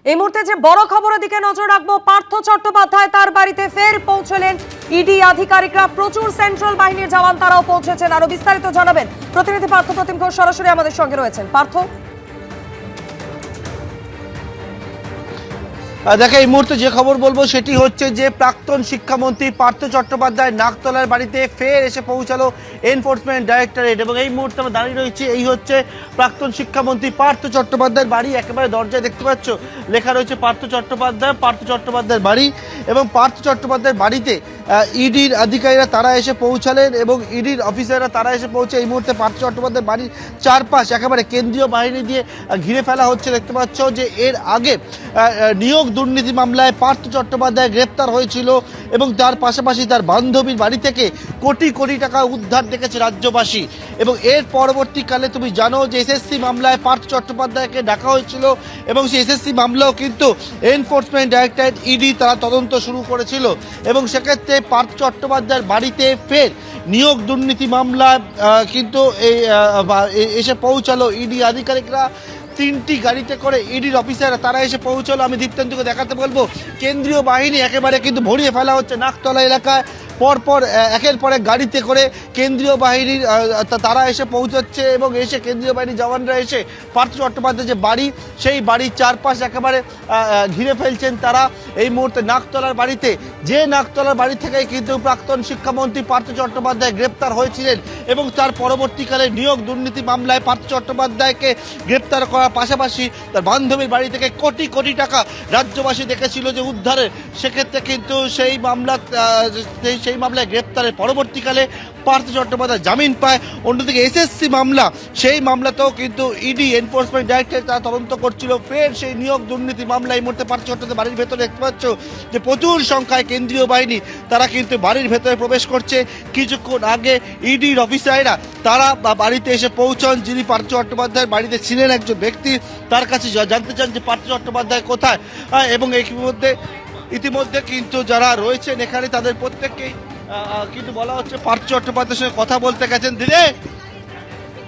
এই মুহূর্তে যে বড় খবরের দিকে নজর রাখবো, পার্থ চট্টোপাধ্যায় তার বাড়িতে ফের পৌঁছলেন ইডি আধিকারিকরা। প্রচুর সেন্ট্রাল বাহিনীর জওয়ান তারাও পৌঁছেছেন। আরো বিস্তারিত জানাবেন প্রতিনিধি পার্থ প্রতিম ঘোষ সরাসরি আমাদের সঙ্গে রয়েছেন। পার্থ, দেখো এই মুহূর্তে যে খবর বলবো সেটি হচ্ছে যে প্রাক্তন শিক্ষামন্ত্রী পার্থ চট্টোপাধ্যায় নাকতলার বাড়িতে ফের এসে পৌঁছালো এনফোর্সমেন্ট ডাইরেক্টরেট। এবং এই মুহূর্তে আমরা দাঁড়িয়ে রয়েছি, এই হচ্ছে প্রাক্তন শিক্ষামন্ত্রী পার্থ চট্টোপাধ্যায়ের বাড়ি। একেবারে দরজায় দেখতে পাচ্ছ লেখা রয়েছে পার্থ চট্টোপাধ্যায়ের বাড়ি। এবং পার্থ চট্টোপাধ্যায়ের বাড়িতে ইডির আধিকারিকরা তারা এসে পৌঁছালেন এবং ইডির অফিসাররা তারা এসে পৌঁছে এই মুহূর্তে পার্থ চট্টোপাধ্যায়ের বাড়ির চারপাশ একেবারে কেন্দ্রীয় বাহিনী দিয়ে ঘিরে ফেলা হচ্ছে। দেখতে পাচ্ছ যে এর আগে নিয়োগ দুর্নীতি মামলায় পার্থ চট্টোপাধ্যায় গ্রেপ্তার হয়েছিল এবং তার পাশাপাশি তার বান্ধবীর বাড়ি থেকে কোটি কোটি টাকা উদ্ধার দেখেছে রাজ্যবাসী। এবং এর পরবর্তীকালে তুমি জানো যে এসএসসি মামলায় পার্থ চট্টোপাধ্যায়কে ডাকা হয়েছিল এবং সেই এসএসসি মামলাও কিন্তু এনফোর্সমেন্ট ডাইরেক্টরেট ইডি তারা তদন্ত শুরু করেছিল। এবং সেক্ষেত্রে পার্থ চট্টোপাধ্যায়ের বাড়িতে ফের নিয়োগ দুর্নীতি মামলা কিন্তু এসে পৌঁছালো ইডি আধিকারিকরা। 3টি গাড়িতে করে ইডির অফিসাররা তারা এসে পৌঁছলো। আমি দীপ্তেন্দুকে দেখাতে বলবো কেন্দ্রীয় বাহিনী একেবারে কিন্তু ভরিয়ে ফেলা হচ্ছে নাকতলা এলাকায়। পরপর একের পর এক গাড়িতে করে কেন্দ্রীয় বাহিনীর তারা এসে পৌঁছচ্ছে এবং এসে কেন্দ্রীয় বাহিনীর জওয়ানরা এসে পার্থ চট্টোপাধ্যায় যে বাড়ি সেই বাড়ির চারপাশ একেবারে ঘিরে ফেলছেন তারা। এই মুহূর্তে নাকতলার বাড়িতে, যে নাকতলার বাড়ি থেকেই কিন্তু প্রাক্তন শিক্ষামন্ত্রী পার্থ চট্টোপাধ্যায় গ্রেপ্তার হয়েছিলেন এবং তার পরবর্তীকালে নিয়োগ দুর্নীতি মামলায় পার্থ চট্টোপাধ্যায়কে গ্রেপ্তার করার পাশাপাশি তার বান্ধবীর বাড়ি থেকে কোটি কোটি টাকা রাজ্যবাসী দেখেছিল যে উদ্ধারের। সেক্ষেত্রে কিন্তু সেই মামলায় গ্রেপ্তারের পরবর্তীকালে পার্থ চট্টোপাধ্যায় জামিন পায়। অন্যদিকে এসএসসি মামলা, সেই মামলাতেও কিন্তু ইডি এনফোর্সমেন্ট ডাইরেক্টরেট তারা তদন্ত করছিল ফের সেই নিয়োগ দুর্নীতি মামলা। এই মুহূর্তে পার্থ চট্টোপাধ্যায় বাড়ির ভেতরে দেখতে পাচ্ছ যে প্রচুর সংখ্যায় কেন্দ্রীয় বাহিনী তারা কিন্তু বাড়ির ভেতরে প্রবেশ করছে। কিছুক্ষণ আগে ইডির অফিসাররা তারা বাড়িতে এসে পৌঁছন। যিনি পার্থ চট্টোপাধ্যায়ের বাড়িতে ছিলেন একজন ব্যক্তি, তার কাছে জানতে চান যে পার্থ চট্টোপাধ্যায় কোথায়। এবং ইতিমধ্যে কিন্তু যারা রয়েছেন এখানে তাদের প্রত্যেককেই কিন্তু বলা হচ্ছে পার্থ চট্টোপাধ্যায়ের সঙ্গে কথা বলতে গেছেন। দিদি